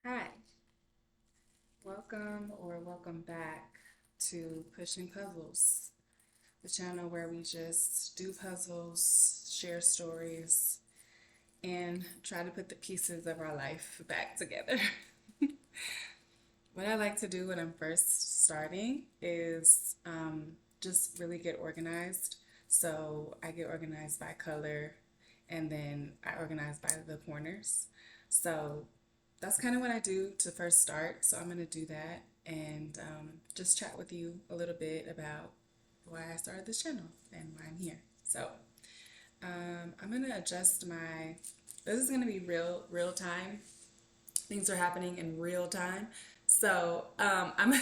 Hi, welcome or welcome back to Pushing Puzzles, the channel where we just do puzzles, share stories, and try to put the pieces of our life back together. What I like to do when I'm first starting is just really get organized. So I get organized by color and then I organize by the corners. So that's kind of what I do to first start. So I'm going to do that and just chat with you a little bit about why I started this channel and why I'm here. So I'm going to adjust my, this is going to be real time. Things are happening in real time. So I'm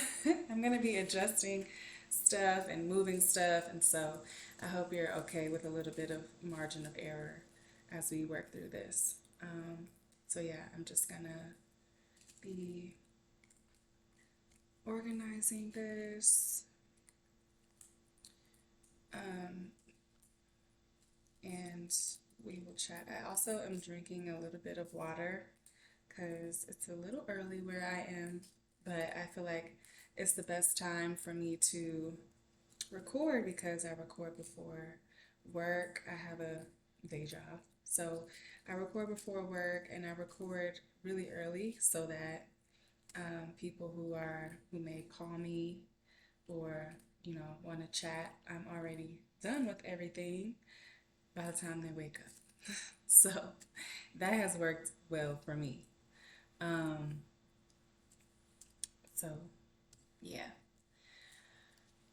I'm gonna be adjusting stuff and moving stuff, and so I hope you're okay with a little bit of margin of error as we work through this. So yeah, I'm just gonna be organizing this, um, and we will chat. I also am drinking a little bit of water because it's a little early where I am, but I feel like it's the best time for me to record because I record before work. I have a day job. So I record before work and I record really early so that people who may call me or want to chat, I'm already done with everything by the time they wake up. So that has worked well for me. Um, so yeah,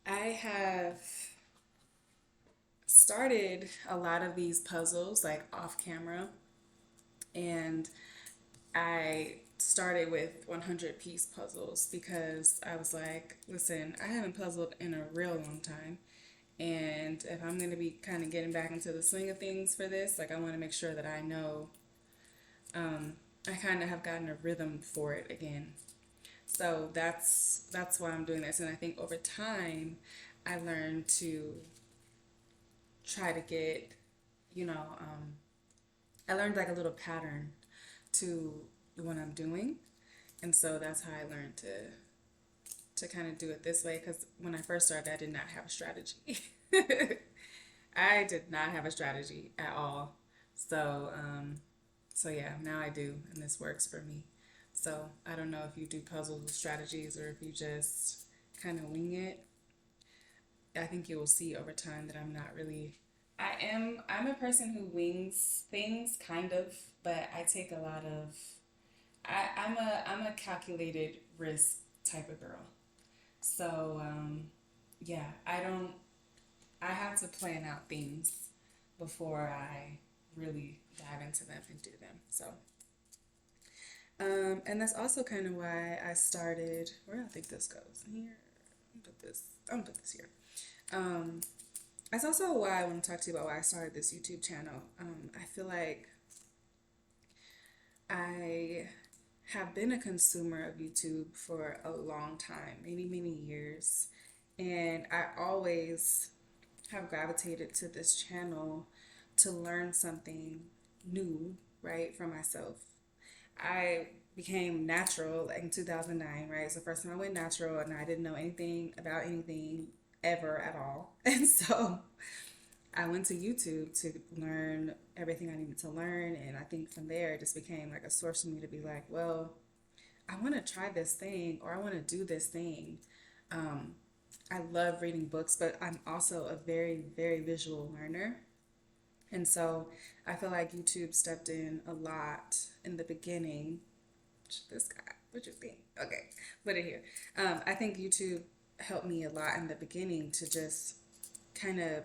I have started a lot of these puzzles like off camera, and I started with 100-piece puzzles because I was like, listen, I haven't puzzled in a real long time. And if I'm going to be kind of getting back into the swing of things for this, like I want to make sure that I know I kind of have gotten a rhythm for it again. So that's why I'm doing this. And I think over time, I learned to try to get, you know, I learned like a little pattern to what I'm doing. And so that's how I learned to kind of do it this way because when I first started, I did not have a strategy. I did not have a strategy at all. So so yeah, now I do, and this works for me. So I don't know if you do puzzles with strategies or if you just kind of wing it. I think you will see over time that I'm not really. I'm a person who wings things kind of, but I take a lot of. I'm a calculated risk type of girl. So yeah, I don't. I have to plan out things before I really dive into them and do them. So and that's also kind of why I started. Where do I think this goes? Here. I'm gonna put this here. Um, that's also why I want to talk to you about why I started this YouTube channel. I feel like I have been a consumer of YouTube for a long time, many years, and I always have gravitated to this channel to learn something new, right, for myself. I became natural like in 2009, right? It's the first time I went natural and I didn't know anything about anything ever at all. And so I went to YouTube to learn everything I needed to learn. And I think from there, it just became like a source for me to be like, well, I want to try this thing or I want to do this thing. Um, I love reading books, but I'm also a very visual learner. And so I feel like YouTube stepped in a lot in the beginning. This guy, what you think? Okay, put it here. I think YouTube helped me a lot in the beginning to just kind of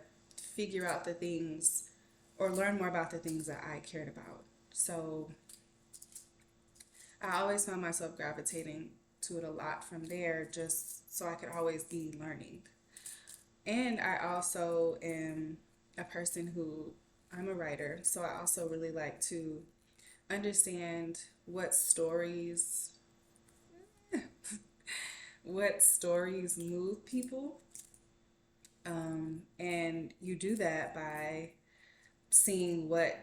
figure out the things or learn more about the things that I cared about. So I always found myself gravitating to it a lot from there just so I could always be learning. And I also am a person who I'm a writer, so I also really like to understand what stories move people. And you do that by seeing what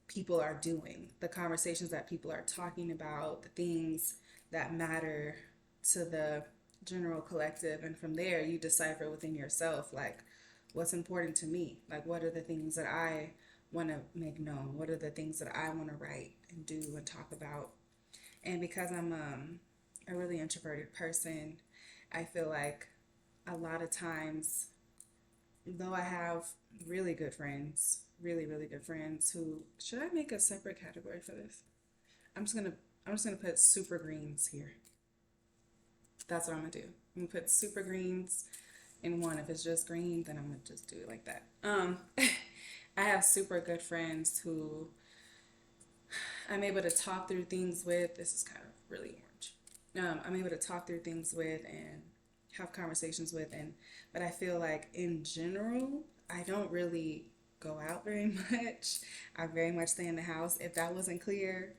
people are doing, the conversations that people are talking about, the things. that matter to the general collective. And from there, you decipher within yourself, like, what's important to me? Like, what are the things that I want to make known? What are the things that I want to write and do and talk about? And because I'm a really introverted person, I feel like a lot of times, though I have really good friends, really, really good friends who, should I make a separate category for this? I'm just gonna I'm just gonna put super greens here. That's what I'm gonna do. I'm gonna put super greens in one. If it's just green, then I'm gonna just do it like that. I have super good friends who I'm able to talk through things with. This is kind of really orange. I'm able to talk through things with and have conversations with, and but I feel like in general, I don't really go out very much. I very much stay in the house. If that wasn't clear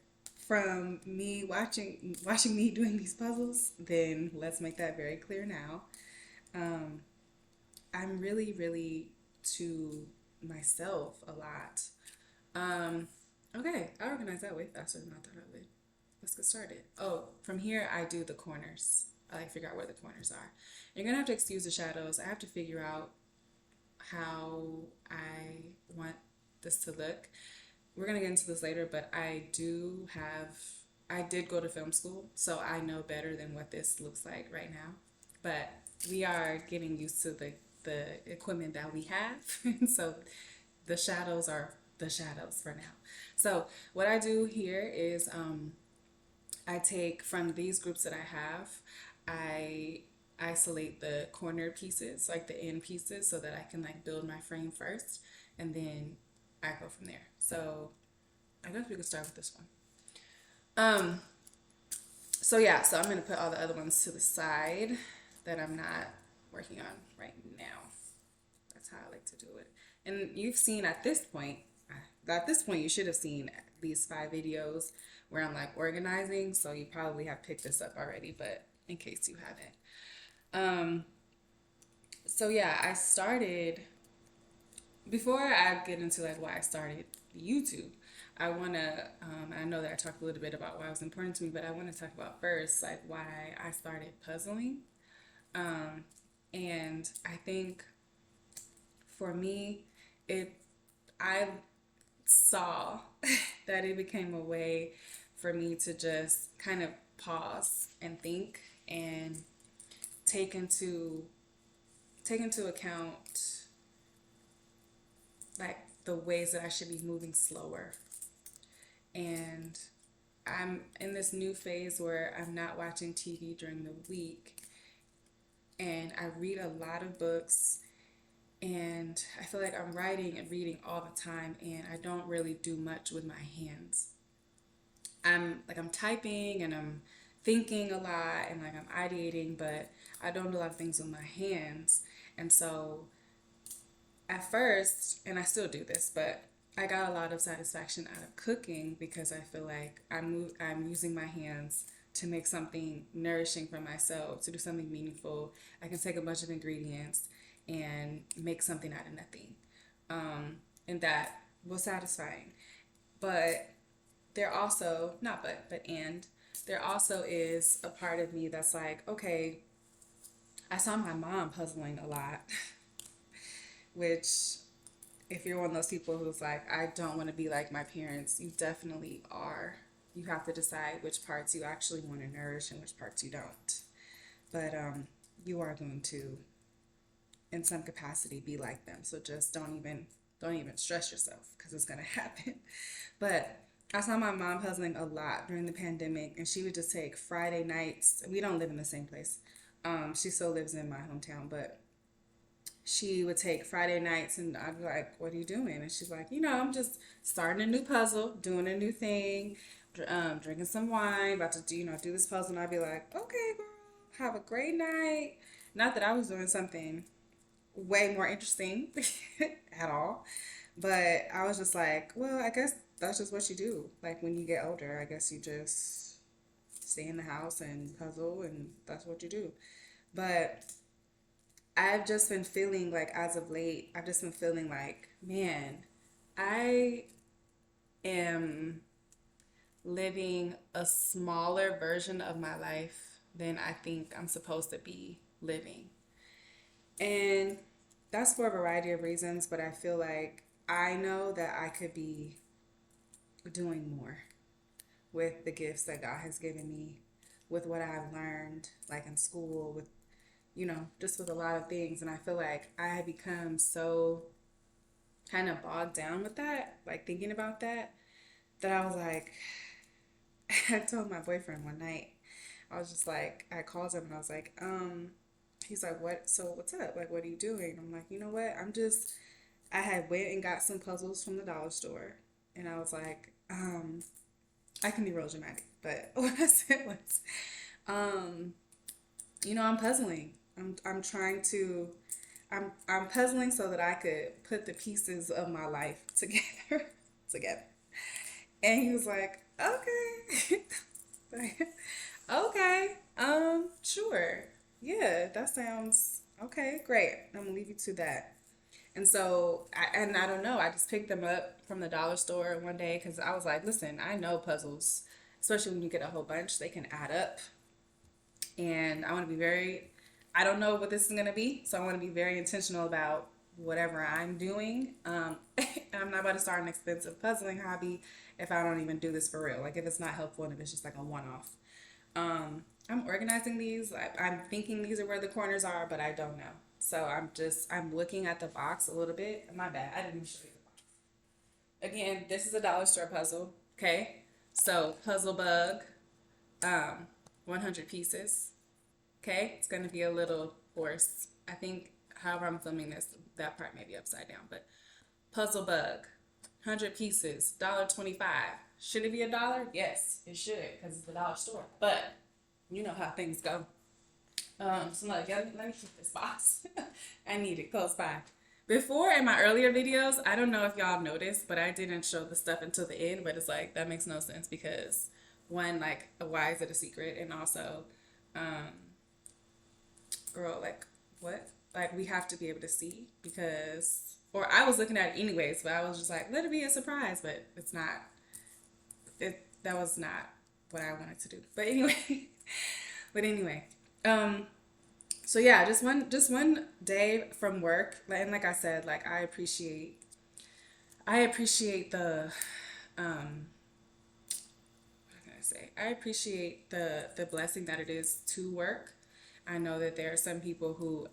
from me watching me doing these puzzles, then let's make that very clear now. Um, I'm really, really to myself a lot. Um, okay, I organized that way faster than I thought I would. Let's get started. Oh, from here I do the corners. I like figure out where the corners are. You're gonna have to excuse the shadows. I have to figure out how I want this to look. We're gonna get into this later, but I did go to film school, so I know better than what this looks like right now. But we are getting used to the equipment that we have, so the shadows are the shadows for now. So what I do here is I take from these groups that I have, I isolate the corner pieces, like the end pieces, so that I can like build my frame first, and then I go from there. So I guess we could start with this one. Um, so yeah, so I'm gonna put all the other ones to the side that I'm not working on right now. That's how I like to do it. And you've seen at this point, you should have seen these 5 videos where I'm like organizing. So you probably have picked this up already, but in case you haven't. Um, so yeah, I started, before I get into like why I started YouTube, I know that I talked a little bit about why it was important to me, but I want to talk about first, like why I started puzzling. Um, and I think for me, it I saw that it became a way for me to just kind of pause and think and take into take into account like the ways that I should be moving slower. And I'm in this new phase where I'm not watching TV during the week, and I read a lot of books, and I feel like I'm writing and reading all the time, and I don't really do much with my hands. I'm typing and I'm thinking a lot and like I'm ideating, but I don't do a lot of things with my hands. And so at first, and I still do this, but I got a lot of satisfaction out of cooking because I feel like I'm using my hands to make something nourishing for myself, to do something meaningful. I can take a bunch of ingredients and make something out of nothing. And that was satisfying. But there also, not but and there also is a part of me that's like, okay, I saw my mom puzzling a lot, which, if you're one of those people who's like, I don't want to be like my parents, you definitely are. You have to decide which parts you actually want to nourish and which parts you don't. But you are going to, in some capacity, be like them. So just don't even stress yourself because it's gonna happen. But I saw my mom puzzling a lot during the pandemic, and she would just take Friday nights. We don't live in the same place. She still lives in my hometown, but she would take Friday nights, and I'd be like, "What are you doing?" And she's like, I'm just starting a new puzzle, doing a new thing, drinking some wine, about to do this puzzle." And I'd be like, "Okay, girl, have a great night." Not that I was doing something way more interesting at all, but I was just like, well, I guess that's just what you do. Like when you get older, I guess you just stay in the house and puzzle, and that's what you do. But I've just been feeling like, as of late, I've just been feeling like, man, I am living a smaller version of my life than I think I'm supposed to be living. And that's for a variety of reasons, but I feel like I know that I could be doing more with the gifts that God has given me, with what I've learned, like in school, with, just with a lot of things. And I feel like I had become so kind of bogged down with that, like thinking about that, that I was like, I told my boyfriend one night, I was just like, I called him and I was like, he's like, what? So what's up? Like, what are you doing? I'm like, you know what? I had went and got some puzzles from the dollar store. And I was like, I can be real dramatic, but what I said was, um, I'm puzzling. I'm trying to, I'm puzzling so that I could put the pieces of my life together, together. And he was like, okay. Okay. Sure. Yeah, that sounds okay. Great. I'm gonna leave you to that. And so, I don't know. I just picked them up from the dollar store one day because I was like, listen, I know puzzles, especially when you get a whole bunch, they can add up. And I want to be I don't know what this is going to be. So I want to be very intentional about whatever I'm doing. I'm not about to start an expensive puzzling hobby if I don't even do this for real. Like if it's not helpful and if it's just like a one off. I'm organizing these. I'm thinking these are where the corners are, but I don't know. So I'm looking at the box a little bit. My bad. I didn't even show you the box. Again, this is a dollar store puzzle. Okay. So puzzle bug, 100 pieces. Okay. It's going to be a little worse. I think, however I'm filming this, that part may be upside down, but puzzle bug, 100 pieces, $1.25. Should it be $1? Yes, it should, because it's the dollar store. But you know how things go. So like, let me keep this box. I need it close by. Before in my earlier videos, I don't know if y'all noticed, but I didn't show the stuff until the end. But it's like that makes no sense because one, like, why is it a secret? And also, girl, like, what? Like, we have to be able to see because, or I was looking at it anyways, but I was just like, let it be a surprise. But it's not. That was not what I wanted to do. But anyway, but anyway. So yeah, just one day from work, and like I said, like I appreciate the what can I say? I appreciate the blessing that it is to work. I know that there are some people who,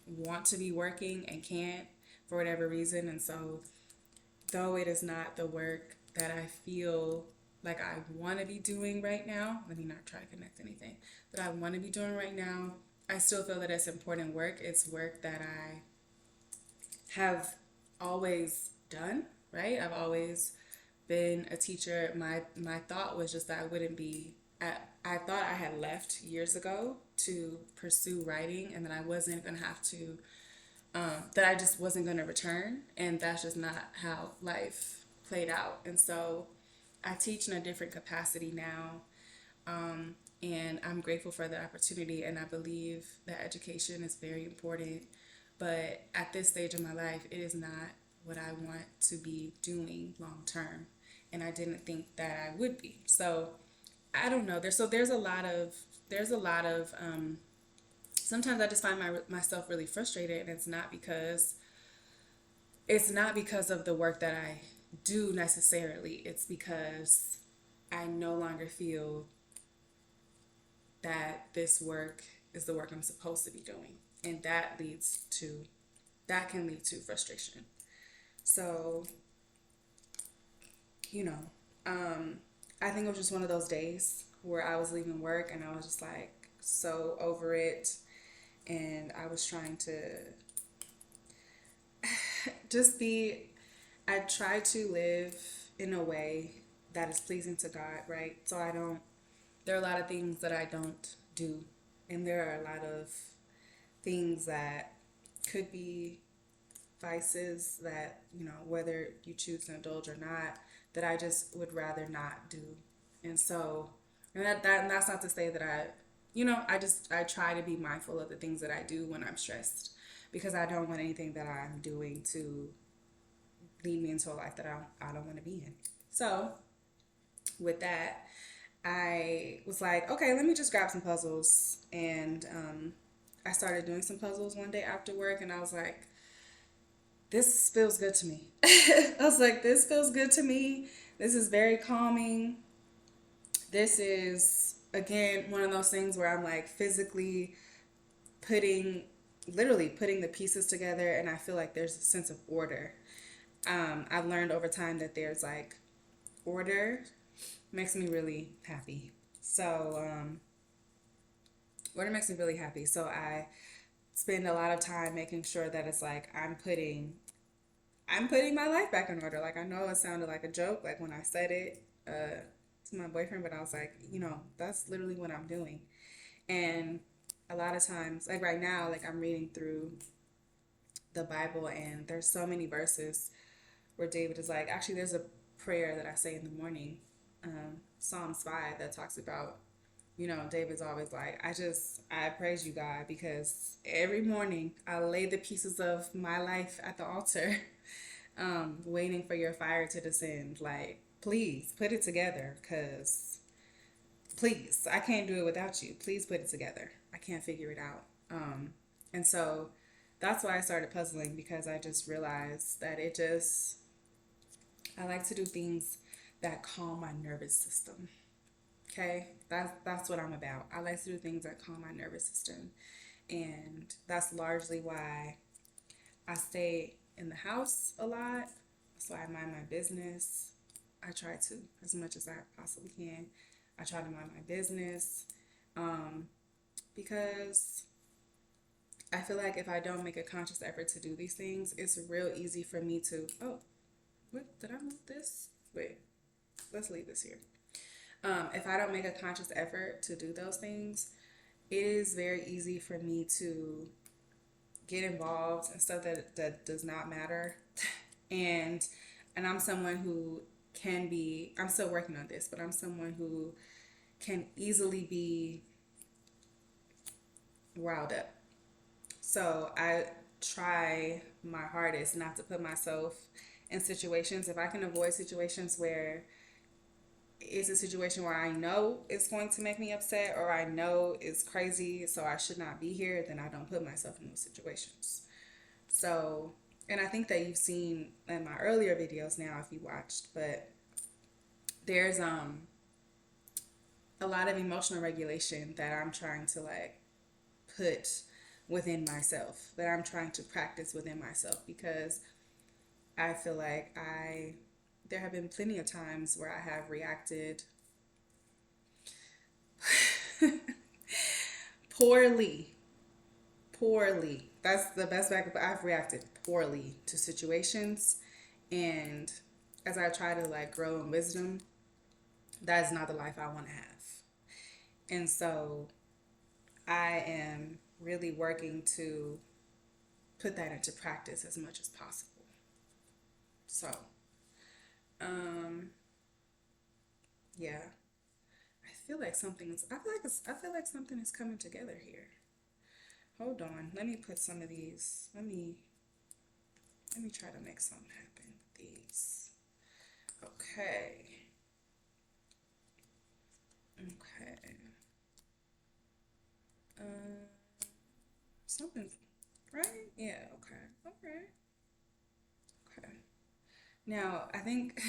want to be working and can't for whatever reason, and so though it is not the work that I feel like I want to be doing right now, let me not try to connect anything, that I want to be doing right now, I still feel that it's important work. It's work that I have always done, right? I've always been a teacher. My thought was just that I wouldn't be, I thought I had left years ago to pursue writing and that I wasn't going to have to, that I just wasn't going to return. And that's just not how life played out. And so I teach in a different capacity now. And I'm grateful for the opportunity. And I believe that education is very important. But at this stage of my life, it is not what I want to be doing long term. And I didn't think that I would be. So I don't know. There's a lot of sometimes I just find myself really frustrated, and it's not because of the work that I do necessarily. It's because I no longer feel that this work is the work I'm supposed to be doing, and that can lead to frustration. So, you know, I think it was just one of those days where I was leaving work and I was just like so over it, and I was trying to just be, I try to live in a way that is pleasing to God, right? So there are a lot of things that I don't do, and there are a lot of things that could be vices that, whether you choose to indulge or not, that I just would rather not do. And so, and that's not to say that I try to be mindful of the things that I do when I'm stressed, because I don't want anything that I'm doing to lead me into a life that I don't want to be in. So, with that, I was like, okay, let me just grab some puzzles. And I started doing some puzzles one day after work, and I was like, this feels good to me. I was like, this feels good to me. This is very calming. This is, again, one of those things where I'm like physically putting, literally putting the pieces together, and I feel like there's a sense of order. I've learned over time that there's like order makes me really happy. So, order makes me really happy. So I spend a lot of time making sure that it's like I'm putting my life back in order. Like I know it sounded like a joke, like when I said it to my boyfriend, but I was like, that's literally what I'm doing. And a lot of times, like right now, like I'm reading through the Bible, and there's so many verses where David is like, actually, there's a prayer that I say in the morning, Psalms 5, that talks about, David's always like, I praise you, God, because every morning I lay the pieces of my life at the altar, waiting for your fire to descend. Like, please put it together, because please, I can't do it without you. Please put it together. I can't figure it out. And so that's why I started puzzling, because I just realized that I like to do things that calm my nervous system. Okay, that's what I'm about. I like to do things that calm my nervous system, and that's largely why I stay in the house a lot. So I mind my business. I try to, as much as I possibly can. I try to mind my business, because I feel like if I don't make a conscious effort to do these things, it's real easy for me to. Oh, what did I move this? Wait, let's leave this here. If I don't make a conscious effort to do those things, it is very easy for me to get involved in stuff that does not matter. and and I'm someone who can be, I'm still working on this, but I'm someone who can easily be riled up. So I try my hardest not to put myself in situations. If I can avoid situations where it's a situation where I know it's going to make me upset, or I know it's crazy, so I should not be here, then I don't put myself in those situations. So, and I think that you've seen in my earlier videos now, if you watched, but there's a lot of emotional regulation that I'm trying to like put within myself, that I'm trying to practice within myself, because I feel like there have been plenty of times where I have reacted poorly. Poorly. That's the best way I could put. I've reacted poorly to situations, and as I try to like grow in wisdom, that is not the life I want to have. And so I am really working to put that into practice as much as possible. So, um, yeah, I feel like something is coming together here. Hold on, let me put some of these. Let me try to make something happen with these. Okay. Okay. Um, something, right? Yeah. Okay. All right. Okay. Now, I think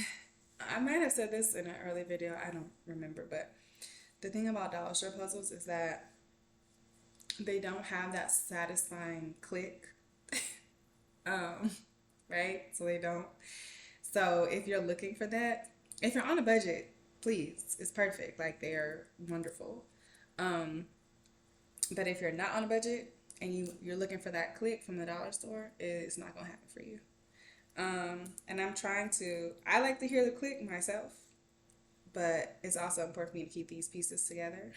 I might have said this in an early video. I don't remember, but the thing about dollar store puzzles is that they don't have that satisfying click, um, right? So they don't. So if you're looking for that, if you're on a budget, please, it's perfect. Like they are wonderful. Um, but if you're not on a budget and you're looking for that click from the dollar store, it's not gonna happen for you. And I like to hear the click myself, but it's also important for me to keep these pieces together.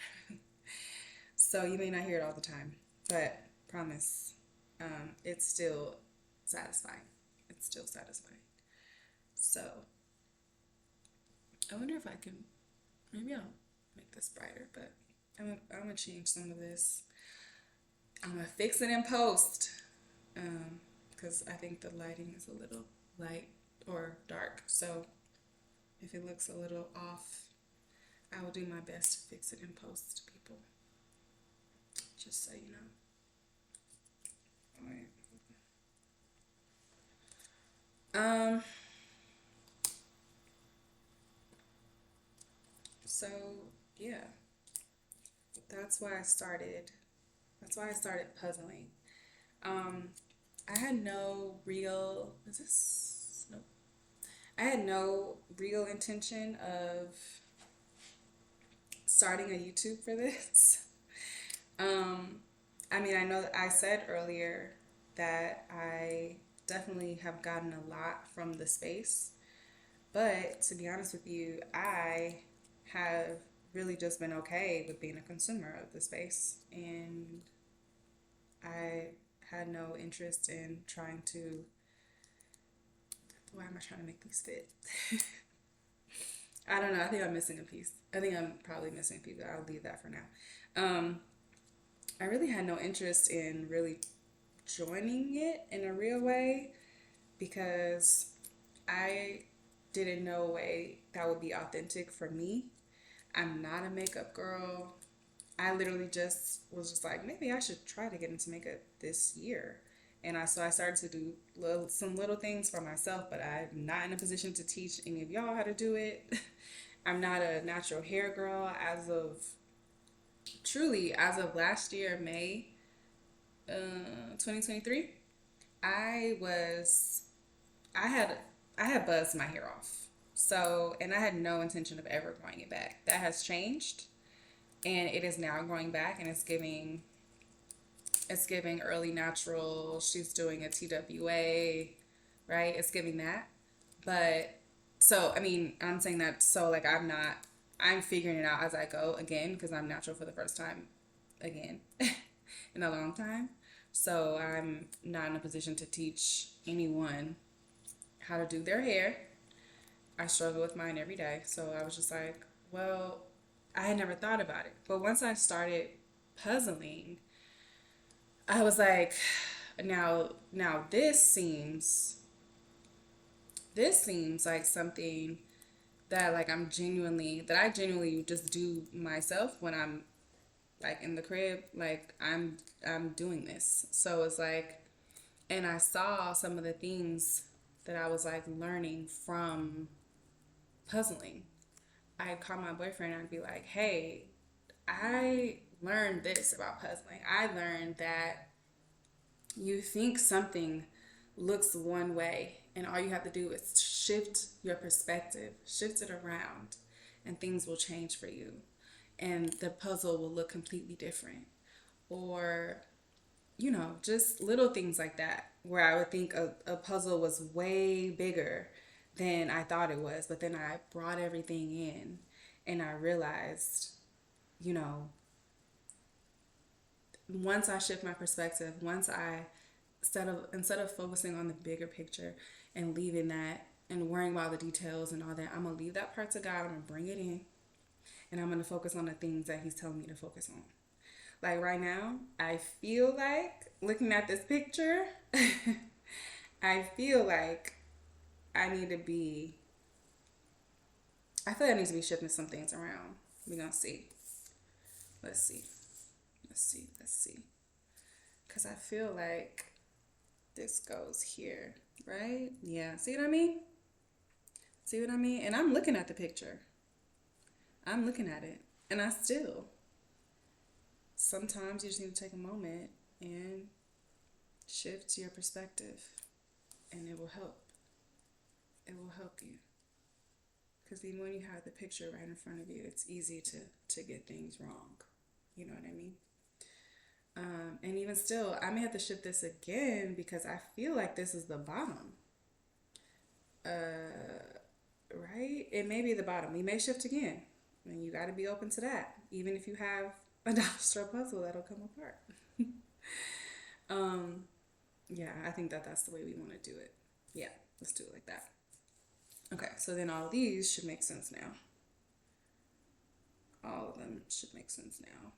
So you may not hear it all the time, but promise, it's still satisfying. It's still satisfying. So I wonder if I can, maybe I'll make this brighter, but I'm gonna change some of this. I'm gonna fix it in post, because I think the lighting is a little light or dark. So if it looks a little off, I will do my best to fix it in post, people. Just so you know. All right. Um. So yeah, that's why I started. That's why I started puzzling. Um. I had no real. Is this? No. I had no real intention of starting a YouTube for this. Um, I mean, I know that I said earlier that I definitely have gotten a lot from the space, but to be honest with you, I have really just been okay with being a consumer of the space, and I had no interest in trying to. Why am I trying to make these fit? I don't know. I think I'm missing a piece. I think I'm probably missing a piece, but I'll leave that for now. Um, I really had no interest in really joining it in a real way because I didn't know a way that would be authentic for me. I'm not a makeup girl. I literally just was just like, maybe I should try to get into makeup this year. And I started to do some little things for myself, but I'm not in a position to teach any of y'all how to do it. I'm not a natural hair girl as of truly as of last year, May 2023. I was I had I had buzzed my hair off. So, and I had no intention of ever growing it back. That has changed, and it is now growing back, and it's giving early natural. She's doing a TWA, right? It's giving that. But so, I mean, I'm saying that so like I'm figuring it out as I go again because I'm natural for the first time again in a long time. So I'm not in a position to teach anyone how to do their hair. I struggle with mine every day. So I was just like, well, I had never thought about it. But once I started puzzling, I was like, now this seems like something that I genuinely just do myself when I'm like in the crib, like I'm doing this. So it's like, and I saw some of the things that I was like learning from puzzling. I'd call my boyfriend and I'd be like, hey, I learned this about puzzling. I learned that you think something looks one way, and all you have to do is shift your perspective, shift it around, and things will change for you. And the puzzle will look completely different. Or, just little things like that, where I would think a puzzle was way bigger than I thought it was. But then I brought everything in and I realized, you know, once I shift my perspective, once I instead of focusing on the bigger picture and leaving that and worrying about the details and all that, I'm gonna leave that part to God. I'm gonna bring it in and I'm gonna focus on the things that He's telling me to focus on. Like right now, I feel like looking at this picture, I feel like I need to be, I feel like I need to be shifting some things around. We're gonna see. Let's see. Let's see. Because I feel like this goes here, right? Yeah. See what I mean? See what I mean? And I'm looking at the picture. I'm looking at it. And I still, sometimes you just need to take a moment and shift your perspective. And it will help. It will help you. Because even when you have the picture right in front of you, it's easy to get things wrong. You know what I mean? And even still, I may have to shift this again because I feel like this is the bottom. Right? It may be the bottom. We may shift again. And you got to be open to that. Even if you have a dollar store puzzle, that'll come apart. um, yeah, I think that's the way we want to do it. Yeah, let's do it like that. Okay, so then all these should make sense now. All of them should make sense now.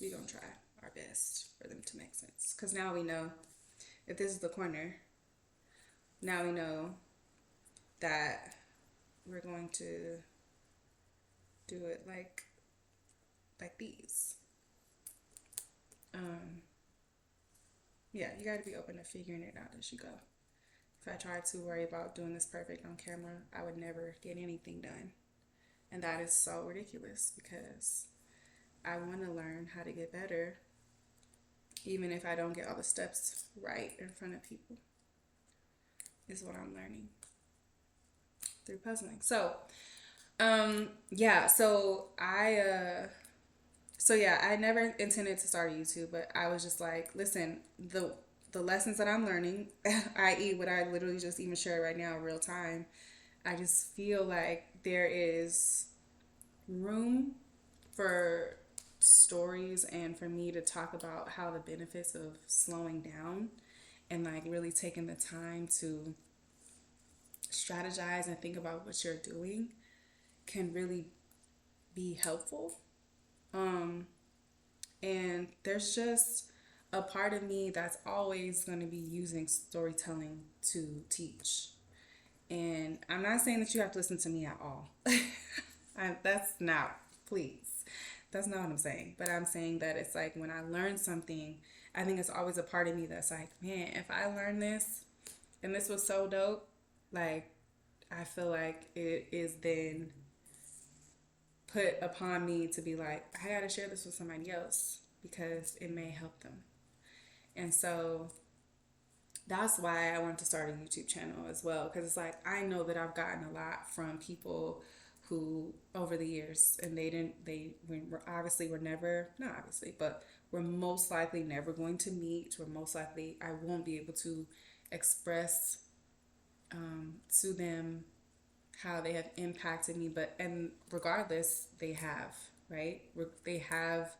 We're going to try our best for them to make sense. Because now we know if this is the corner, now we know that we're going to do it like these. Um, yeah, you got to be open to figuring it out as you go. If I tried to worry about doing this perfect on camera, I would never get anything done. And that is so ridiculous because I want to learn how to get better, even if I don't get all the steps right in front of people, is what I'm learning through puzzling. So, yeah, so yeah, I never intended to start a YouTube, but I was just like, listen, the lessons that I'm learning, i.e., what I literally just even shared right now in real time, I just feel like there is room for stories and for me to talk about how the benefits of slowing down and like really taking the time to strategize and think about what you're doing can really be helpful. Um, and there's just a part of me that's always going to be using storytelling to teach. And I'm not saying that you have to listen to me at all. That's not, please. That's not what I'm saying. But I'm saying that it's like when I learn something, I think it's always a part of me that's like, man, if I learned this and this was so dope, like, I feel like it is then put upon me to be like, I gotta share this with somebody else because it may help them. And so that's why I wanted to start a YouTube channel as well, because it's like I know that I've gotten a lot from people who over the years, and were obviously were never, not obviously, but we're most likely never going to meet. We're most likely, I won't be able to express to them how they have impacted me, but and regardless, they have, right? They have,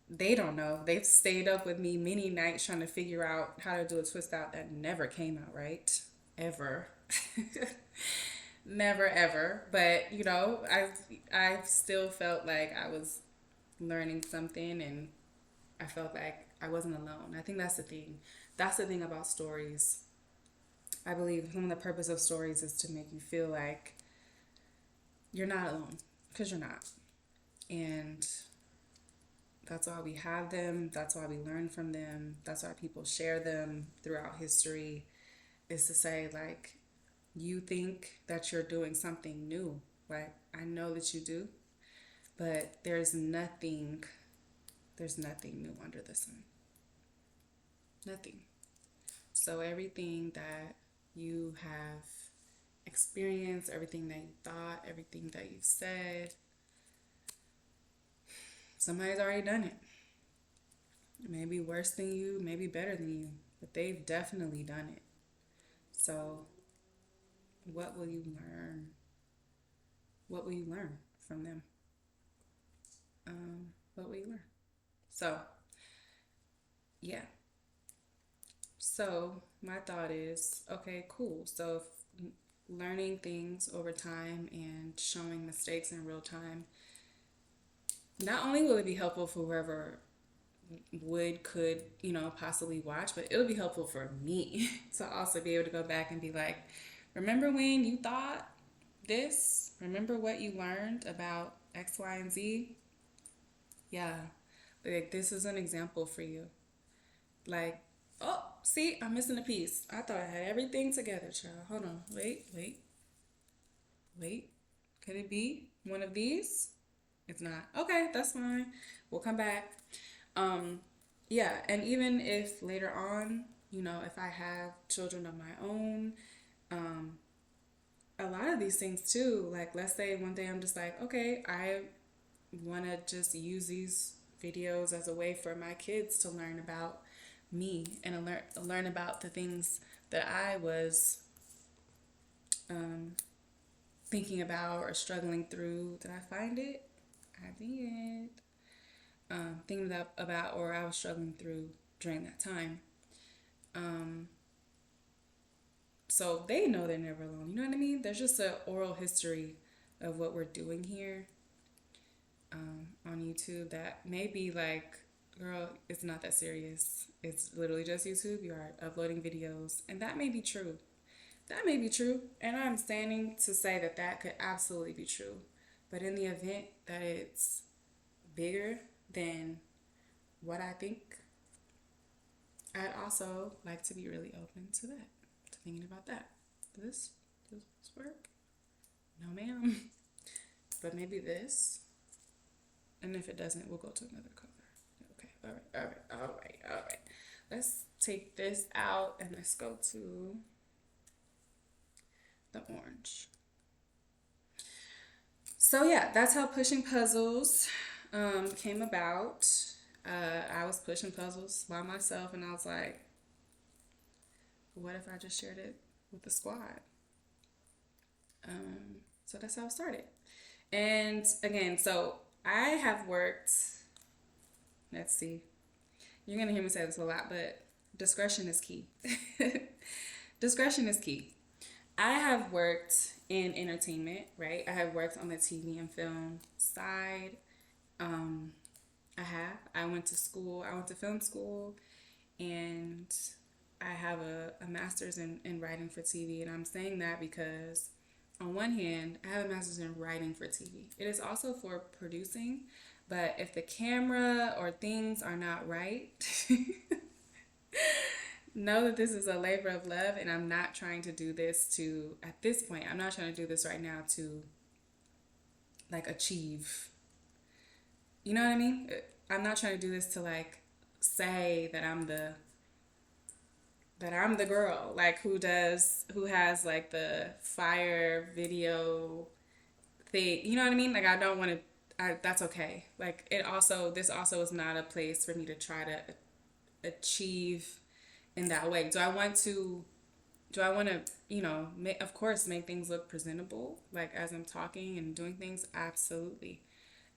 they don't know. They've stayed up with me many nights trying to figure out how to do a twist out that never came out right. Ever. Never ever. But you know, I still felt like I was learning something, and I felt like I wasn't alone. I think that's the thing. That's the thing about stories. I believe one of the purpose of stories is to make you feel like you're not alone, because you're not. And that's why we have them. That's why we learn from them. That's why people share them throughout history, is to say, like, you think that you're doing something new. Like, I know that you do, but there's nothing new under the sun. Nothing. So everything that you have experienced, everything that you thought, everything that you've said, somebody's already done it. Maybe worse than you, maybe better than you, but they've definitely done it. So what will you learn? What will you learn from them? What will you learn? So, yeah. So my thought is, okay, cool. So learning things over time and showing mistakes in real time, not only will it be helpful for whoever could, possibly watch, but it'll be helpful for me to also be able to go back and be like, remember when you thought this? Remember what you learned about X, Y, and Z? Yeah. Like, this is an example for you. Like, oh, see, I'm missing a piece. I thought I had everything together, child. Hold on. Wait. Could it be one of these? It's not. Okay, that's fine. We'll come back. Yeah, and even if later on, if I have children of my own, a lot of these things too, like let's say one day I'm just like, okay, I want to just use these videos as a way for my kids to learn about me and learn about the things that I was thinking about or struggling through. Did I find it? I did. Thinking about or I was struggling through during that time. So they know they're never alone. You know what I mean? There's just an oral history of what we're doing here on YouTube that may be like, girl, it's not that serious. It's literally just YouTube. You are uploading videos. And that may be true. That may be true. And I'm standing to say that that could absolutely be true. But in the event that it's bigger than what I think, I'd also like to be really open to that, to thinking about that. Does this work? No, ma'am. But maybe this. And if it doesn't, we'll go to another color. Okay, all right. Let's take this out and let's go to the orange. So yeah, that's how pushing puzzles came about. I was pushing puzzles by myself, and I was like, what if I just shared it with the squad? So that's how it started. And again, so I have worked, let's see, you're going to hear me say this a lot, but discretion is key. Discretion is key. I have worked in entertainment, right? I have worked on the TV and film side. Um, I went to school, I went to film school, and I have a master's in writing for TV. And I'm saying that because, on one hand, I have a master's in writing for TV. It is also for producing, but if the camera or things are not right, know that this is a labor of love, and I'm not trying to do this to, at this point, I'm not trying to do this right now to like achieve, you know what I mean? I'm not trying to do this to like say that I'm the girl like who has like the fire video thing, you know what I mean? Like I don't want to, that's okay. Like this also is not a place for me to try to achieve in that way. Do I want to, of course, make things look presentable, like as I'm talking and doing things? Absolutely.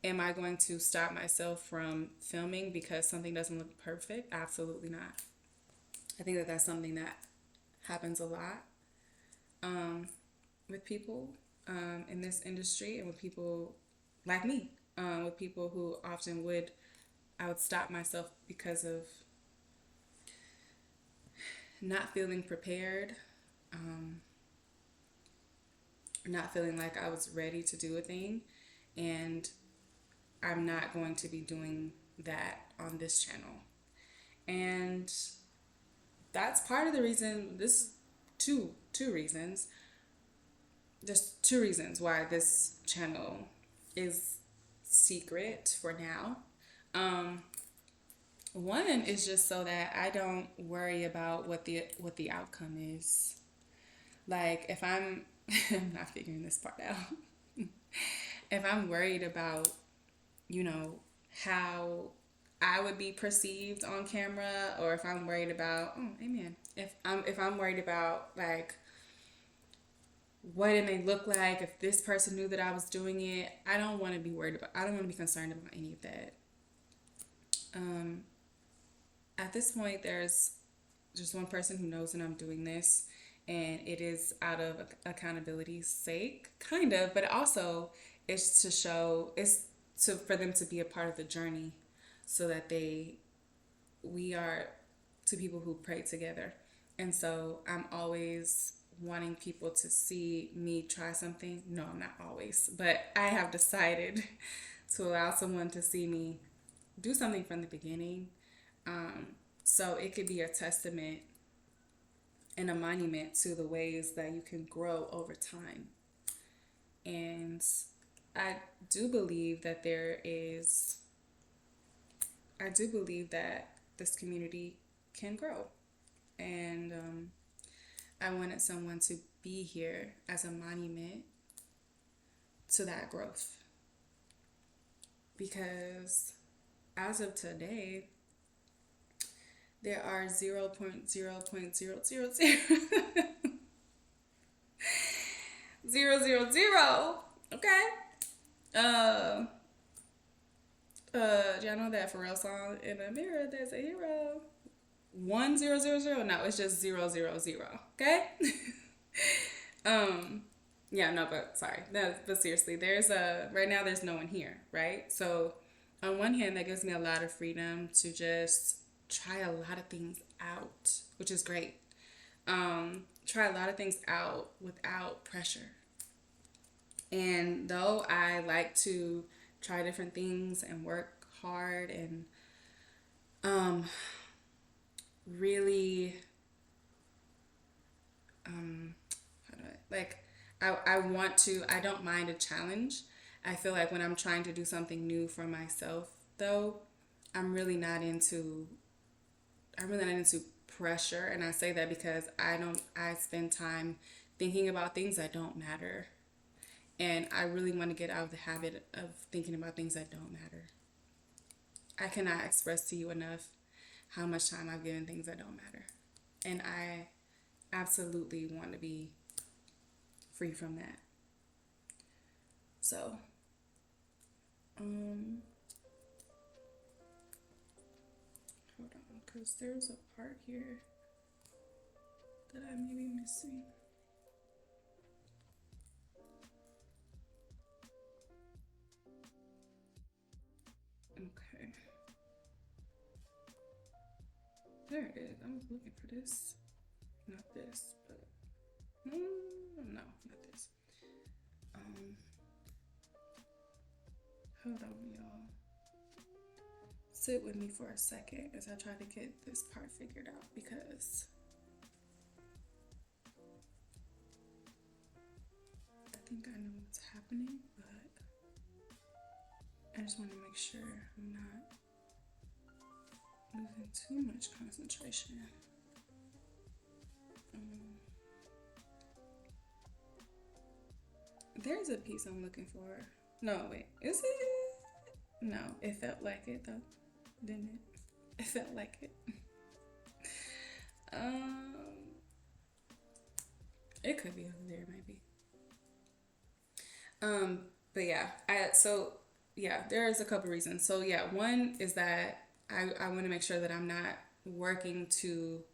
Am I going to stop myself from filming because something doesn't look perfect? Absolutely not. I think that that's something that happens a lot with people in this industry, and with people like me, with people who often I would stop myself because of not feeling prepared, not feeling like I was ready to do a thing, and I'm not going to be doing that on this channel. And that's part of the reason, this two reasons. There's two reasons why this channel is secret for now. One is just so that I don't worry about what the outcome is. Like if I'm I'm not figuring this part out. If I'm worried about, how I would be perceived on camera, or if I'm worried about, oh, amen. If I'm worried about like what it may look like if this person knew that I was doing it, I don't want to be worried about. I don't want to be concerned about any of that. At this point, there's just one person who knows that I'm doing this, and it is out of accountability's sake, kind of, but also it's to show, for them to be a part of the journey, so that we are two people who pray together. And so I'm always wanting people to see me try something. No, I'm not always, but I have decided to allow someone to see me do something from the beginning. So it could be a testament and a monument to the ways that you can grow over time. And I do believe that this community can grow. And I wanted someone to be here as a monument to that growth. Because as of today, there are 0.0000000, okay? Y'all know that Pharrell song, "In a mirror there's a hero." 1000. No, it's just 000. Okay. Yeah, no, but sorry. No, but seriously, right now there's no one here, right? So on one hand, that gives me a lot of freedom to just try a lot of things out, which is great. Try a lot of things out without pressure. And though I like to try different things and work hard and um, really, how do I want to, I don't mind a challenge. I feel like when I'm trying to do something new for myself, though, I'm really not into, I'm really not into pressure. And I say that because I spend time thinking about things that don't matter. And I really want to get out of the habit of thinking about things that don't matter. I cannot express to you enough how much time I've given things that don't matter. And I absolutely want to be free from that. So, um, hold on, because there's a part here that I may be missing. Okay. There it is. I was looking for this. Not this, but no, not this. Um, hold on, y'all. Sit with me for a second as I try to get this part figured out because I think I know what's happening, but I just want to make sure I'm not losing too much concentration. There's a piece I'm looking for. No, wait, is it? No, it felt like it though, didn't it? It felt like it. Um, it could be over there, maybe. Um, but yeah, there's a couple reasons. So yeah, one is that I want to make sure that I'm not working to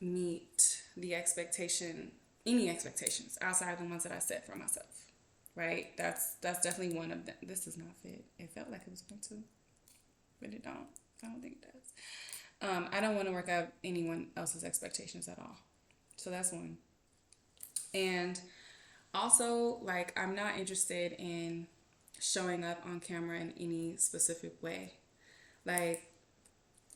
meet the expectation, any expectations outside of the ones that I set for myself. Right? That's definitely one of them. This does not fit. It felt like it was going to, but it don't. I don't think it does. I don't want to work out anyone else's expectations at all. So that's one. And also, like, I'm not interested in showing up on camera in any specific way. Like,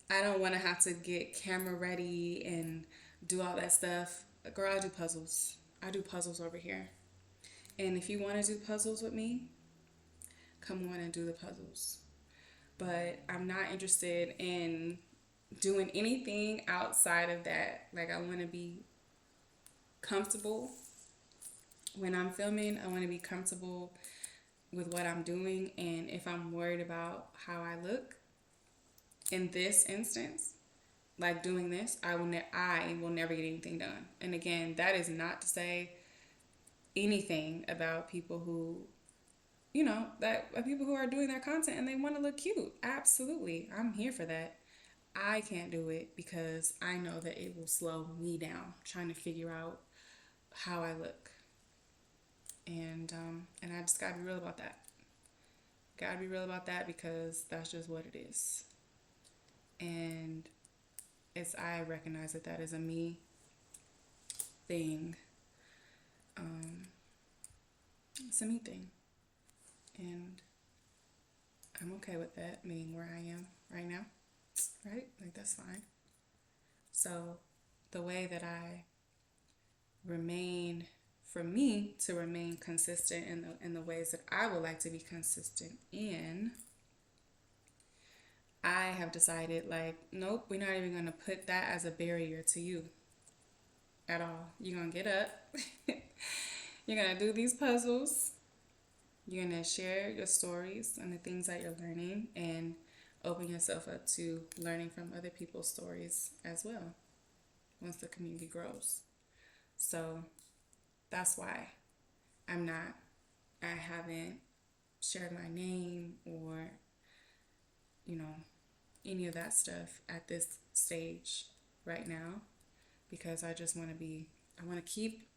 I don't want to have to get camera ready and do all that stuff. Girl, I do puzzles. I do puzzles over here. And if you want to do puzzles with me, come on and do the puzzles. But I'm not interested in doing anything outside of that. Like, I want to be comfortable when I'm filming. I want to be comfortable with what I'm doing. And if I'm worried about how I look in this instance, like doing this, I will never get anything done. And again, that is not to say anything about people who, that people who are doing their content and they want to look cute. Absolutely. I'm here for that. I can't do it because I know that it will slow me down trying to figure out how I look. And I just gotta be real about that. Gotta be real about that because that's just what it is. And I recognize that that is a me thing. It's a me thing. And I'm okay with that being where I am right now. Right? Like, that's fine. So the way that I remain, for me to remain consistent in the ways that I would like to be consistent in, I have decided, like, nope, we're not even going to put that as a barrier to you at all. You're going to get up. You're going to do these puzzles. You're going to share your stories and the things that you're learning and open yourself up to learning from other people's stories as well once the community grows. So that's why I haven't shared my name or, any of that stuff at this stage right now because I just want to be, I want to keep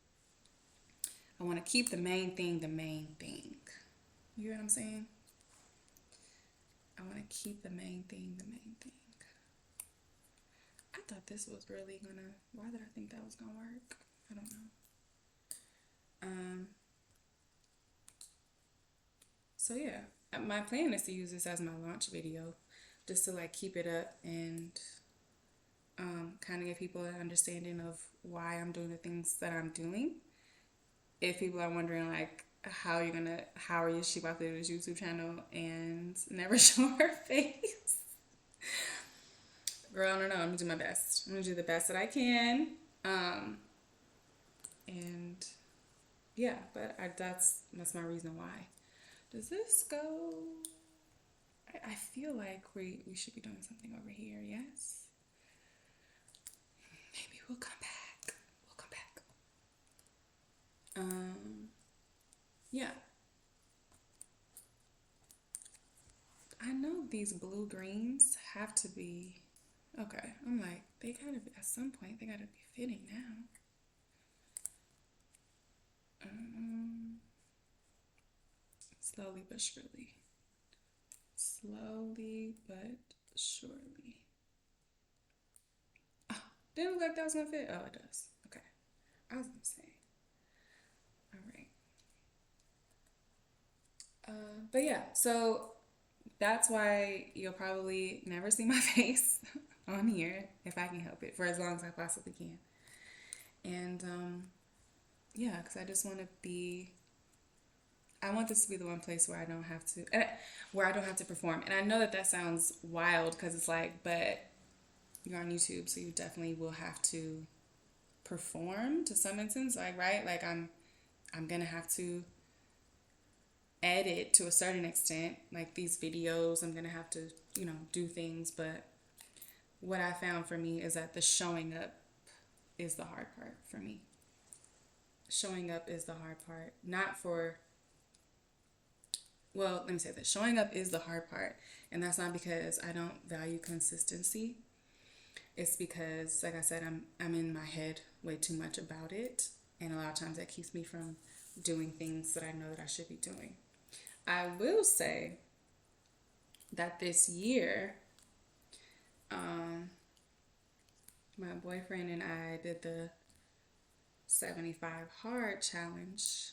the main thing the main thing. You know what I'm saying? I want to keep the main thing the main thing. I thought this was really gonna, why did I think that was gonna work? I don't know. So yeah, my plan is to use this as my launch video, just to like keep it up and kind of give people an understanding of why I'm doing the things that I'm doing. If people are wondering like how are you she about to do this YouTube channel and never show her face? Girl, I don't know. I'm gonna do my best. I'm gonna do the best that I can. Um, and yeah, but that's my reason why. Does this go? I feel like we should be doing something over here. Yes. Maybe we'll come back. We'll come back. Yeah. I know these blue greens have to be okay. I'm like, they gotta be at some point. They gotta be fitting now. Um, slowly but surely. Slowly but surely. Oh, didn't look like that was gonna fit. Oh, it does. Okay. I was gonna say. All right. But yeah, so that's why you'll probably never see my face on here if I can help it for as long as I possibly can. And yeah, because I just want to be. I want this to be the one place where I don't have to, where I don't have to perform. And I know that that sounds wild because it's like, but you're on YouTube, so you definitely will have to perform to some instance, like right, like I'm gonna have to edit to a certain extent, like these videos. I'm gonna have to, do things, but what I found for me is that the showing up is the hard part for me. Showing up is the hard part. Not for, well, let me say this. Showing up is the hard part. And that's not because I don't value consistency. It's because, like I said, I'm in my head way too much about it. And a lot of times that keeps me from doing things that I know that I should be doing. I will say that this year, my boyfriend and I did the 75 hard challenge,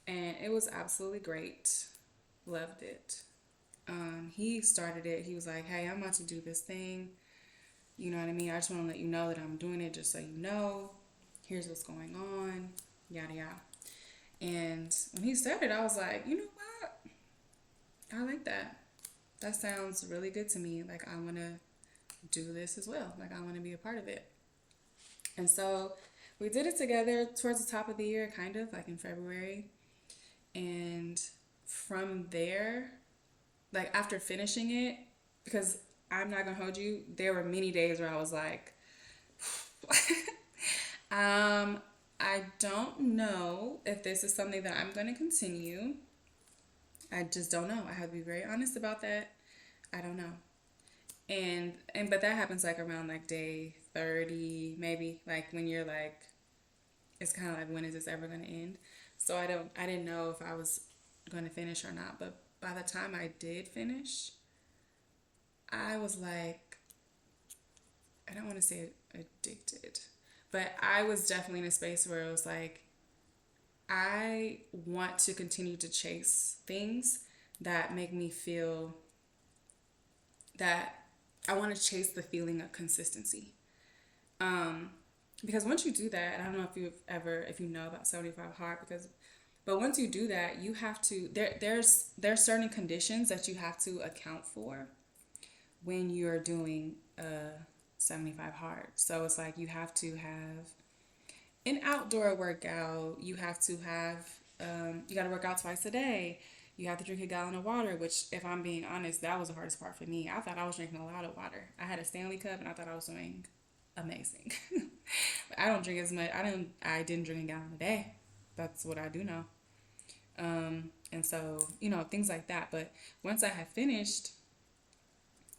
and it was absolutely great. Loved it. He started it. He was like, hey, I'm about to do this thing. You know what I mean? I just want to let you know that I'm doing it just so you know. Here's what's going on. Yada, yada. And when he started, I was like, you know what? I like that. That sounds really good to me. Like, I want to do this as well. Like, I want to be a part of it. And so we did it together towards the top of the year, kind of like in February. And from there, like after finishing it, because I'm not gonna hold you, there were many days where I was like, I don't know if this is something that I'm gonna continue. I just don't know. I have to be very honest about that. I don't know. And but that happens like around like day 30, maybe, like when you're like, it's kind of like, when is this ever going to end? So I didn't know if I was going to finish or not, but by the time I did finish, I was like, I don't want to say addicted, but I was definitely in a space where it was like, I want to continue to chase things that make me feel that I want to chase the feeling of consistency. Because once you do that, I don't know if you know about 75 hard, but once you do that, you have to, there's certain conditions that you have to account for when you're doing a 75 hard. So it's like you have to have an outdoor workout. You have to have, you got to work out twice a day. You have to drink a gallon of water, which, if I'm being honest, that was the hardest part for me. I thought I was drinking a lot of water. I had a Stanley cup and I thought I was doing amazing. I don't drink as much. I didn't drink a gallon a day. That's what I do know. And so, things like that. But once I had finished,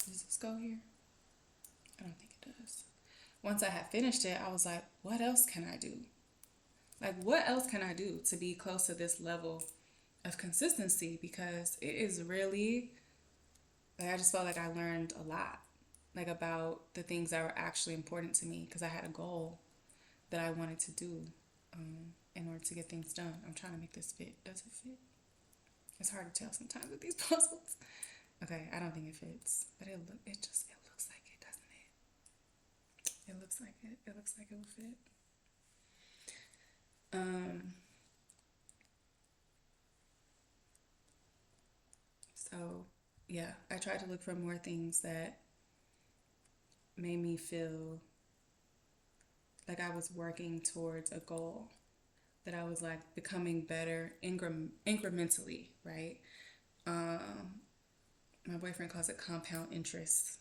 does this go here? I don't think it does. Once I had finished it, I was like, what else can I do? Like, what else can I do to be close to this level of consistency? Because it is really, like, I just felt like I learned a lot, like, about the things that were actually important to me, because I had a goal that I wanted to do in order to get things done. I'm trying to make this fit. Does it fit? It's hard to tell sometimes with these puzzles. Okay, I don't think it fits, but it looks like it, doesn't it? It looks like it. It looks like it will fit. Um, so yeah, I tried to look for more things that made me feel like I was working towards a goal, that I was like becoming better incrementally, right? Um, my boyfriend calls it compound interest.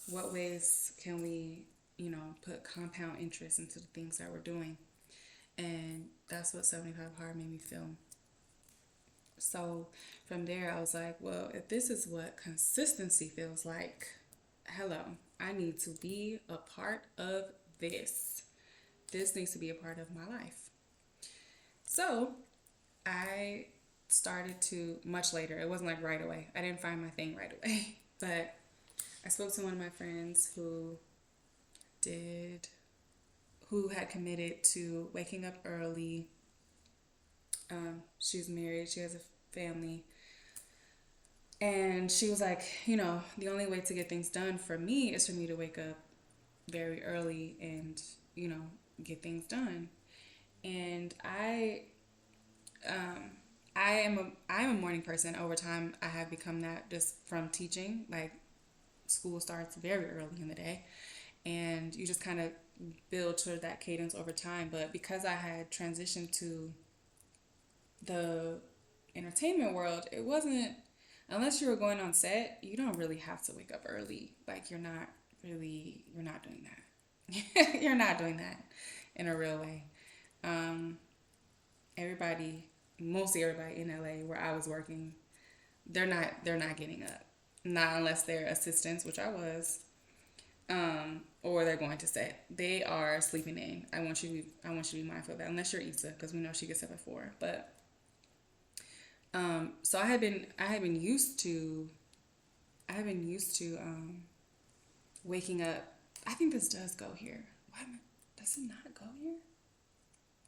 What ways can we, put compound interest into the things that we're doing? And that's what 75 Hard made me feel. So from there, I was like, well, if this is what consistency feels like, hello, I need to be a part of this. This needs to be a part of my life. So I started to, much later, it wasn't like right away. I didn't find my thing right away. But I spoke to one of my friends did, who had committed to waking up early. She's married, she has a family. And she was like, the only way to get things done for me is for me to wake up very early and, you know, get things done. And um, I'm a morning person. Over time, I have become that just from teaching. Like, school starts very early in the day, and you just kind of build toward that cadence over time. But because I had transitioned to the entertainment world, it wasn't, unless you were going on set, you don't really have to wake up early. Like, you're not doing that. You're not doing that in a real way. Um, mostly everybody in LA where I was working, they're not getting up. Not unless they're assistants, which I was, or they're going to set. They are sleeping in. I want you to be mindful of that. Unless you're Issa, because we know she gets up at 4. But so I had been used to waking up. I think this does go here. Does it not go here?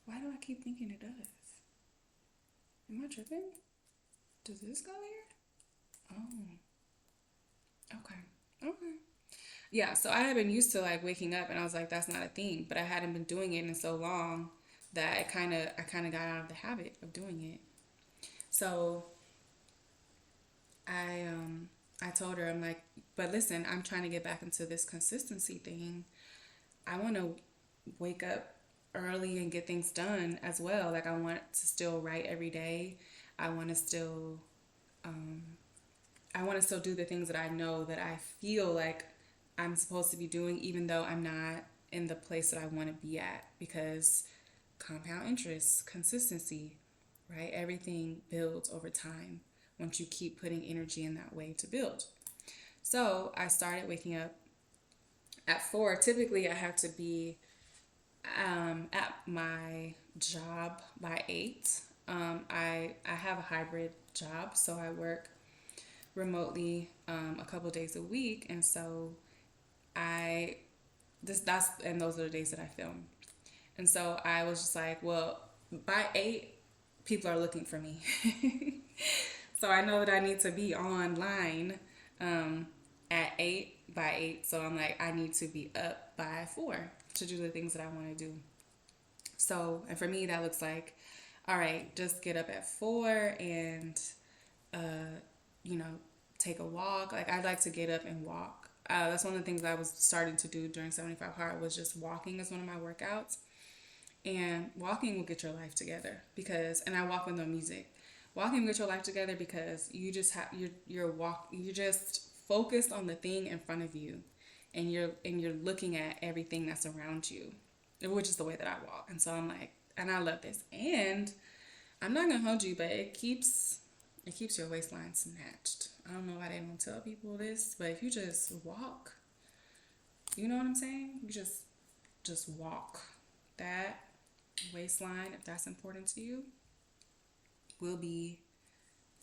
Why do I keep thinking it does? Am I tripping? Does this go here? Oh, okay. Okay. Yeah, so I had been used to like waking up and I was like, that's not a thing. But I hadn't been doing it in so long that I kinda got out of the habit of doing it. So I told her, I'm like, but listen, I'm trying to get back into this consistency thing. I want to wake up early and get things done as well. Like, I want to still write every day. I want to still um, I want to still do the things that I know that I feel like I'm supposed to be doing, even though I'm not in the place that I want to be at. Because compound interest, consistency, right? Everything builds over time once you keep putting energy in that way to build. So I started waking up at 4. Typically, I have to be at my job by 8. I have a hybrid job, so I work remotely a couple days a week, and so I this that's and those are the days that I film. And so I was just like, well, by 8, people are looking for me. So I know that I need to be online at 8 by 8. So I'm like, I need to be up by 4 to do the things that I want to do. So, and for me, that looks like, all right, just get up at 4 and, uh, you know, take a walk. Like, I'd like to get up and walk. That's one of the things I was starting to do during 75 Hard, was just walking as one of my workouts. And walking will get your life together because, and I walk with no music. Walking will get your life together because you just have, you're just focused on the thing in front of you, and you're looking at everything that's around you, which is the way that I walk. And so I'm like, and I love this. And I'm not gonna hold you, but it keeps your waistline snatched. I don't know why they don't tell people this, but if you just walk, you know what I'm saying? You just walk. That waistline, if that's important to you, will be,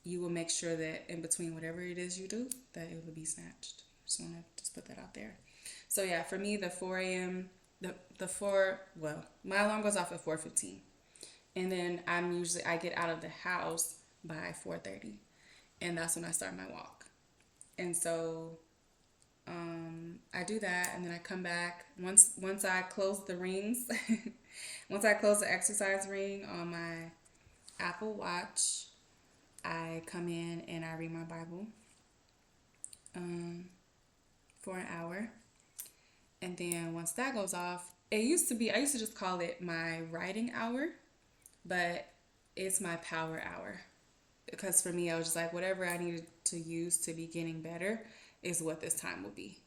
you will make sure that in between whatever it is you do, that it will be snatched. Just want to just put that out there. So yeah, for me, the 4 a.m. the 4, well, my alarm goes off at 4:15, and then I get out of the house by 4:30, and that's when I start my walk. And so I do that, and then I come back once I close the rings. Once I close the exercise ring on my Apple Watch, I come in and I read my Bible um, for an hour. And then once that goes off, I used to just call it my writing hour, but it's my power hour. Because for me, I was just like, whatever I needed to use to be getting better is what this time will be.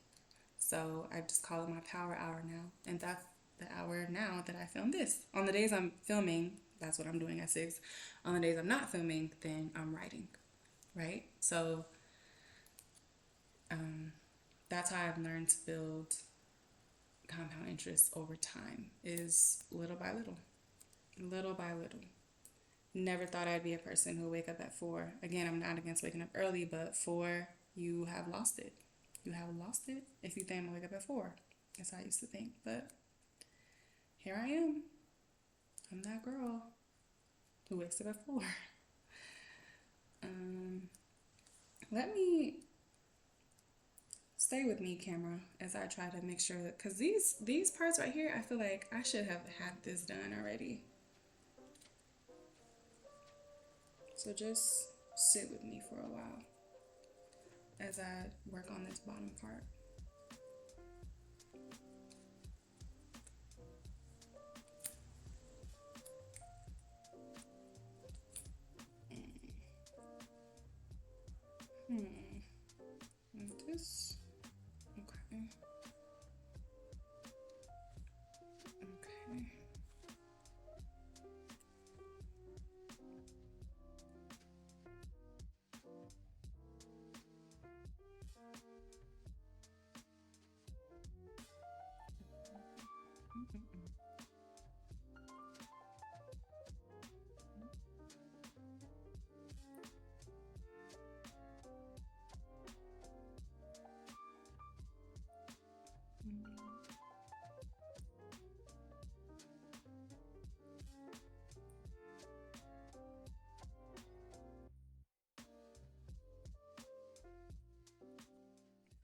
So I just call it my power hour now. And that's the hour now that I film this. On the days I'm filming, that's what I'm doing at 6. On the days I'm not filming, then I'm writing, right? So that's how I've learned to build compound interest over time, is little by little, little by little. Never thought I'd be a person who would wake up at 4. Again, I'm not against waking up early, but 4, you have lost it. You have lost it if you think I'm gonna wake up at 4. That's how I used to think. But here I am. I'm that girl who wakes up at 4. Let me stay with me, camera, as I try to make sure that, because these parts right here, I feel like I should have had this done already. So just sit with me for a while as I work on this bottom part. This, okay. Okay.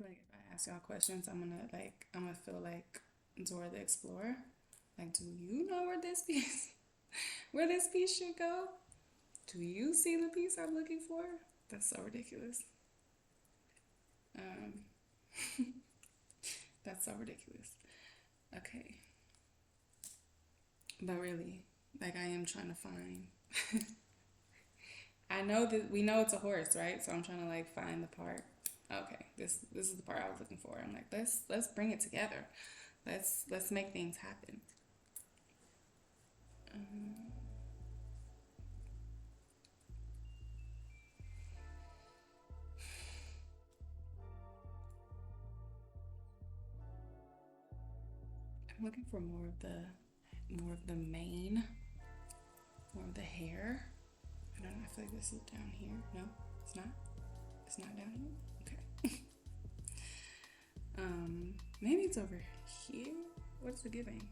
Like if I ask y'all questions, I'm gonna feel like Dora the Explorer. Like, do you know where this piece where this piece should go? Do you see the piece I'm looking for? That's so ridiculous. Um, that's so ridiculous. Okay, but really, like I am trying to find. I know that we know it's a horse, right? So I'm trying to like find the part. Okay, this is the part I was looking for. I'm like, let's bring it together. Let's make things happen. I'm looking for more of the mane, more of the hair. I don't know. I feel like this is down here. No, it's not. It's not down here. Okay. Maybe it's over here. What's it giving?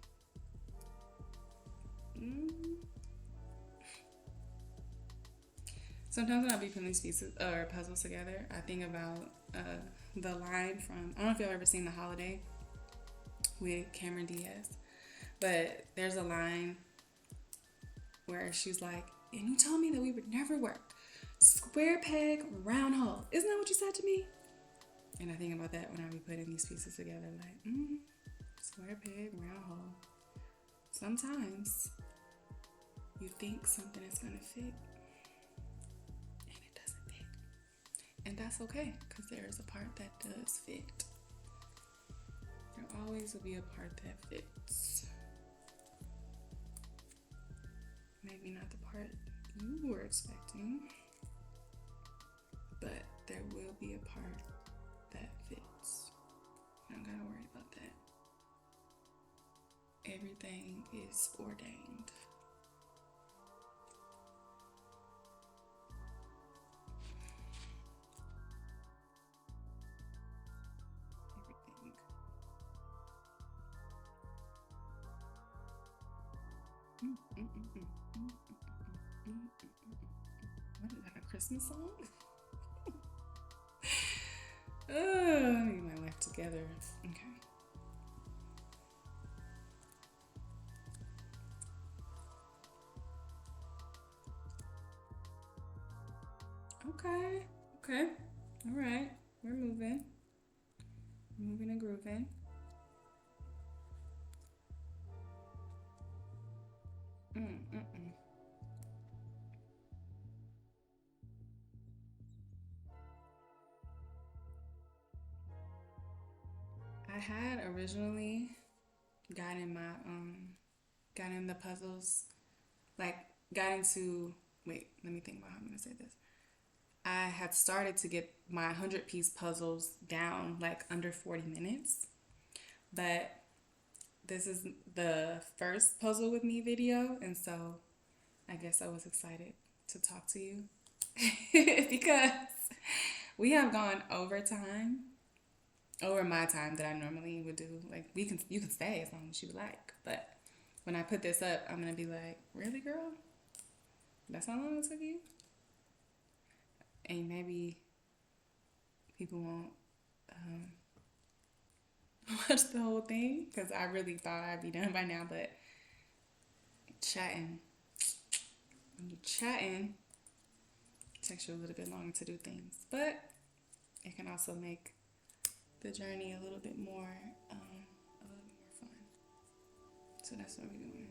Sometimes when I be putting these pieces or puzzles together, I think about the line from, I don't know if y'all ever seen The Holiday with Cameron Diaz, but there's a line where she's like, and you told me that we would never work. Square peg, round hole. Isn't that what you said to me? And I think about that when I be putting these pieces together, like, square peg, round hole. Sometimes you think something is gonna fit, and it doesn't fit. And that's okay, because there is a part that does fit. There always will be a part that fits. Maybe not the part you were expecting, but there will be a part that fits. You don't gotta worry about that. Everything is ordained. Everything. What is that, a Christmas song? Oh, I need my life together. Okay. Okay. Okay. All right. We're moving. Moving and grooving. Mm-mm-mm. I had originally gotten my gotten the puzzles, like got into, wait, let me think about how I'm gonna say this. I had started to get my 100-piece puzzles down like under 40 minutes, but this is the first puzzle with me video, and so I guess I was excited to talk to you because we have gone over time, over my time that I normally would do. Like you can stay as long as you like, but when I put this up, I'm gonna be like, really, girl? That's how long it took you? And maybe people won't watch the whole thing because I really thought I'd be done by now. But chatting, when you're chatting, it takes you a little bit longer to do things, but it can also make the journey a little bit more, a little bit more fun. So that's what we're doing.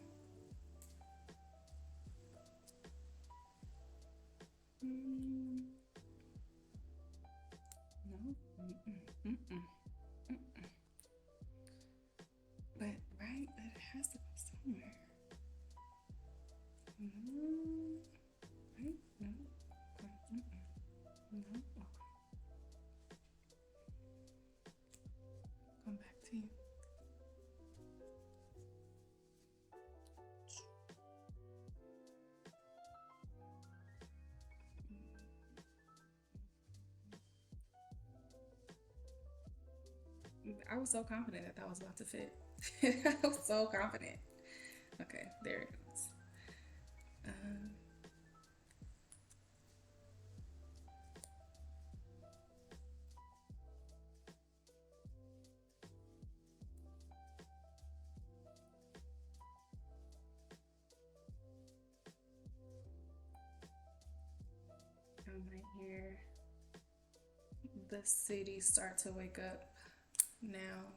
Mm, no, mm-mm, mm-mm. But right, but it has to go somewhere. No, right? No, okay. Mm-mm. No, okay. Come back to you. I was so confident that that was about to fit. I was so confident. Okay, there it goes. Um, I might hear the city start to wake up now.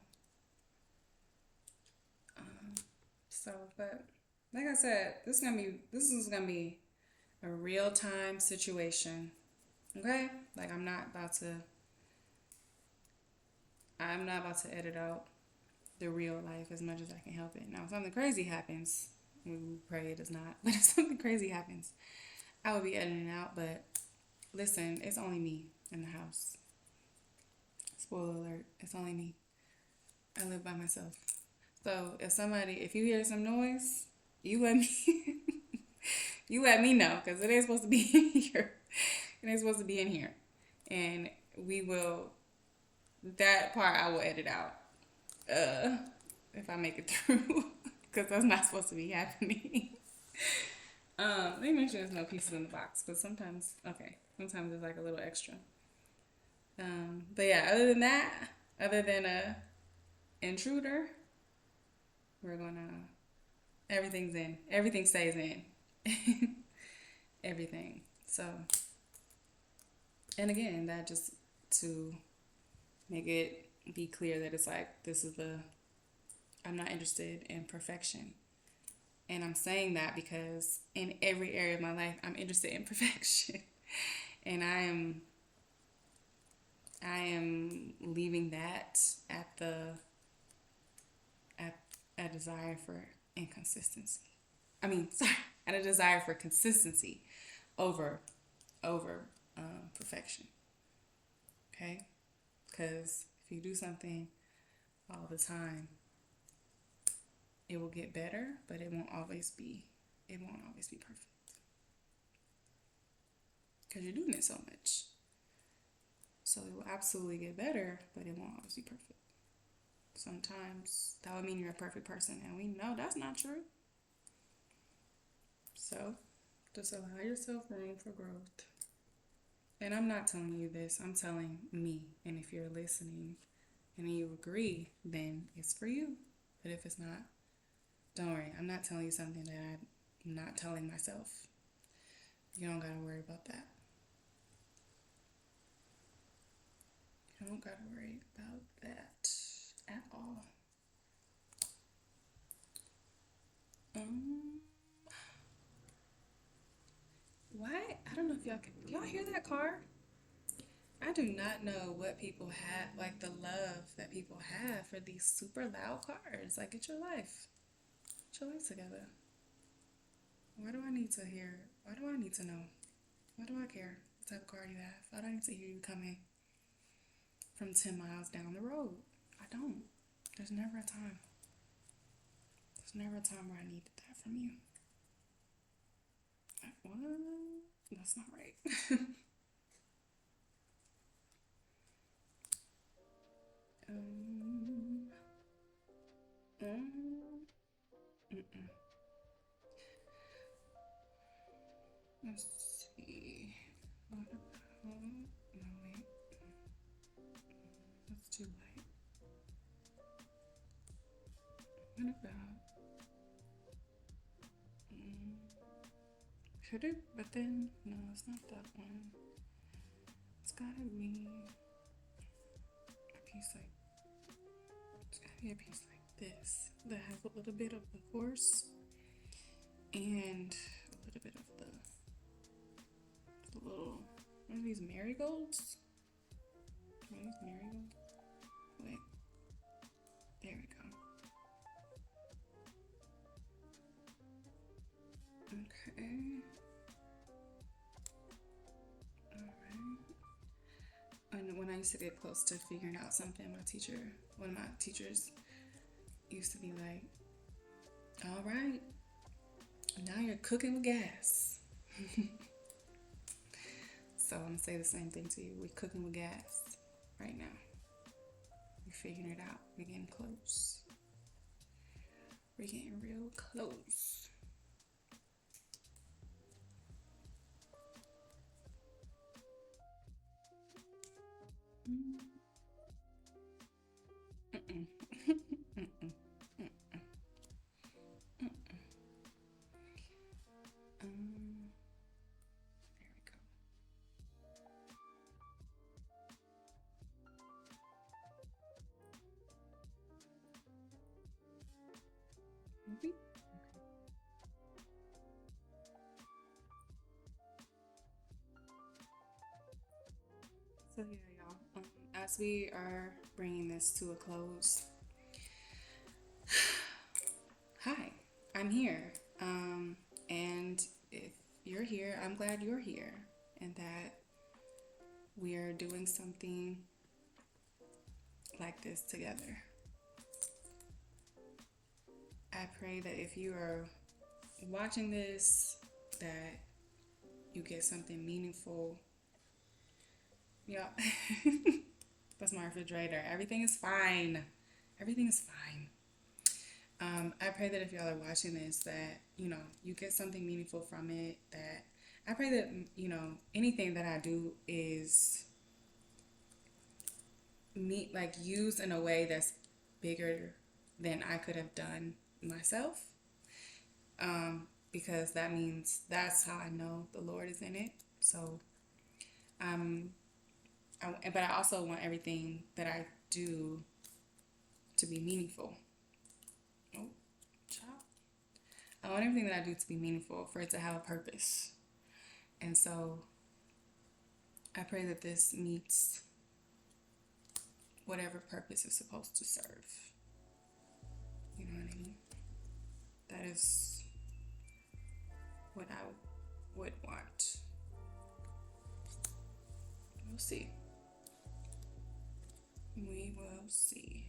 Um, but like I said, this is gonna be a real time situation. Okay, like I'm not about to edit out the real life as much as I can help it. Now, if something crazy happens, we pray it does not. But if something crazy happens, I will be editing it out. But listen, it's only me in the house. Spoiler alert, it's only me. I live by myself. So if you hear some noise, you let me, you let me know because it ain't supposed to be in here. It ain't supposed to be in here, and we will. That part I will edit out. Uh, if I make it through, because that's not supposed to be happening. Let me make sure there's no pieces in the box, but sometimes there's like a little extra. But yeah, other than that, other than a intruder, we're gonna everything's in, everything stays in, everything. So, and again, that just to make it be clear that it's like this is the I'm not interested in perfection. And I'm saying that because in every area of my life, I'm interested in perfection. And I am leaving that at the at a desire for inconsistency. I mean, sorry, at a desire for consistency over perfection. Okay, because if you do something all the time, it will get better, but it won't always be perfect because you're doing it so much. So it will absolutely get better, but it won't always be perfect. Sometimes that would mean you're a perfect person, and we know that's not true. So Just allow yourself room for growth. And I'm not telling you this, I'm telling me. And if you're listening and you agree, then it's for you. But if it's not, don't worry. I'm not telling you something that I'm not telling myself. You don't gotta worry about that. You don't gotta worry about that at all. Um, why? I don't know if y'all hear that car? I do not know what people have, like the love that people have for these super loud cars. Like, get your life. Get your life together. Why do I need to hear? Why do I need to know? Why do I care what type of car you have? Why do I need to hear you coming from 10 miles down the road? I don't. There's never a time. There's never a time where I needed that from you. What? That's not right. um, um, mm-mm. Let's see. What about? No, wait. That's too light. What about? Mm, could it? But then, no, it's not that one. It's gotta be a piece like. It's gotta be a piece like this that has a little bit of the horse and a little bit of the little. What are these marigolds? Are these marigolds? Wait. There we go. Okay. And when I used to get close to figuring out something, one of my teachers used to be like, all right, now you're cooking with gas. So I'm gonna say the same thing to you. We're cooking with gas right now. We're figuring it out. We're getting close. We're getting real close. Mm-mm. Mm-mm. There we go. Maybe? Okay. So yeah, y'all. As we are bringing this to a close, hi, I'm here. And if you're here, I'm glad you're here, and that we are doing something like this together. I pray that if you are watching this, that you get something meaningful. Yeah, that's my refrigerator. Everything is fine. Everything is fine. I pray that if y'all are watching this, that you get something meaningful from it. That I pray that anything that I do is used in a way that's bigger than I could have done myself. Because that means that's how I know the Lord is in it. So, but I also want everything that I do to be meaningful. Oh, child. I want everything that I do to be meaningful, for it to have a purpose. And so I pray that this meets whatever purpose it's supposed to serve. You know what I mean? That is what I would want. We'll see. We will see.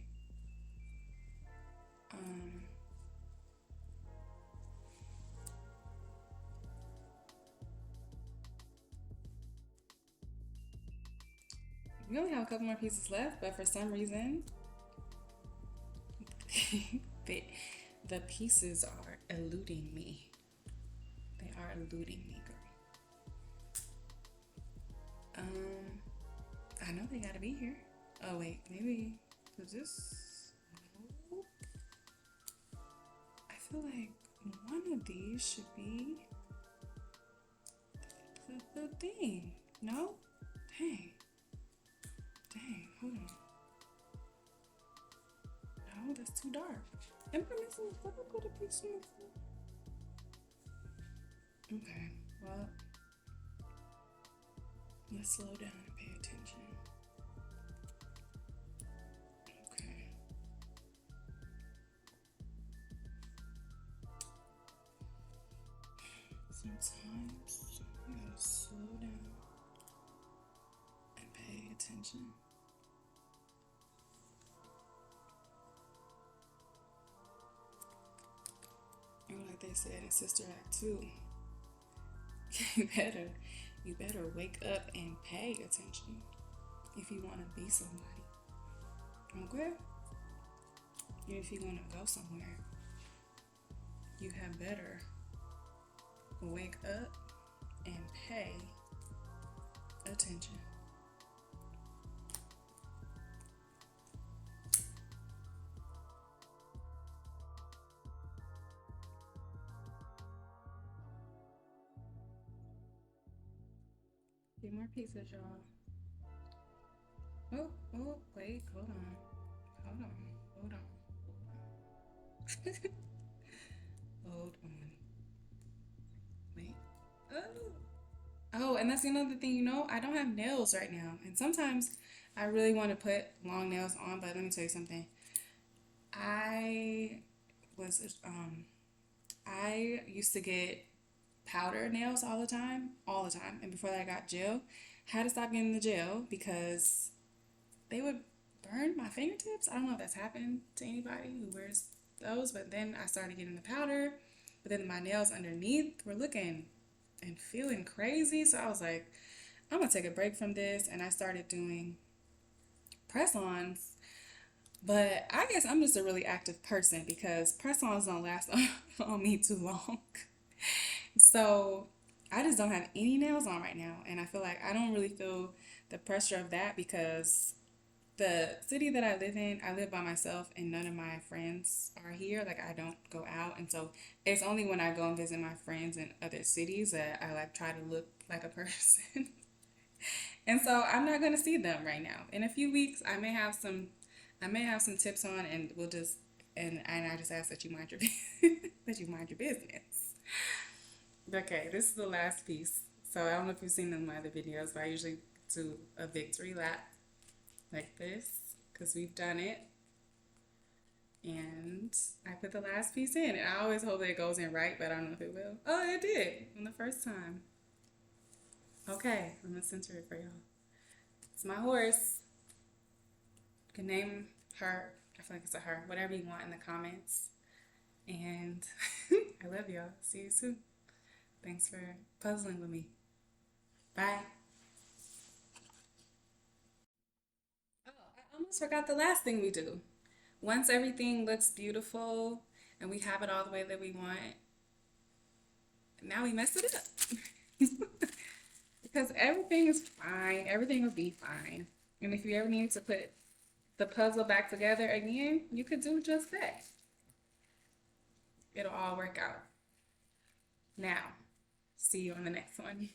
We only have a couple more pieces left, but for some reason, the pieces are eluding me. They are eluding me, girl. I know they gotta be here. Oh wait, maybe is this? Nope. I feel like one of these should be the thing. No? Dang. Dang, hold on. No, that's too dark. Am I missing a photo? Put a picture of it. Okay, well, let's slow down and pay attention. Okay. Sometimes you gotta slow down and pay attention. And like they said in Sister Act 2, you better you better wake up and pay attention if you want to be somebody. Okay? And if you want to go somewhere, you had better wake up and pay attention. Get more pieces, y'all. Oh, oh, wait, hold on. Hold on. Hold on. Hold on. Wait. Oh. Oh, and that's another thing, I don't have nails right now. And sometimes I really want to put long nails on, but let me tell you something. I was I used to get powder nails all the time. And before that, I got gel. Had to stop getting the gel because they would burn my fingertips. I don't know if that's happened to anybody who wears those, but then I started getting the powder. But then my nails underneath were looking and feeling crazy. So I was like, I'm gonna take a break from this. And I started doing press ons. But I guess I'm just a really active person because press ons don't last on me too long. So I just don't have any nails on right now. And I feel like I don't really feel the pressure of that because the city that I live in, I live by myself and none of my friends are here. Like I don't go out. And so it's only when I go and visit my friends in other cities that I like try to look like a person. And so I'm not gonna see them right now. In a few weeks I may have some tips on and we'll just and I just ask that you mind your that you mind your business. Okay, this is the last piece. So I don't know if you've seen in my other videos, but I usually do a victory lap like this because we've done it. And I put the last piece in, and I always hope that it goes in right, but I don't know if it will. Oh, it did on the first time. Okay, I'm gonna center it for y'all. It's my horse. You can name her. I feel like it's a her. Whatever you want in the comments. And I love y'all. See you soon. Thanks for puzzling with me. Bye. Oh, I almost forgot the last thing we do. Once everything looks beautiful and we have it all the way that we want, now we mess it up. Because everything is fine. Everything will be fine. And if you ever need to put the puzzle back together again, you could do just that. It'll all work out. Now, see you on the next one.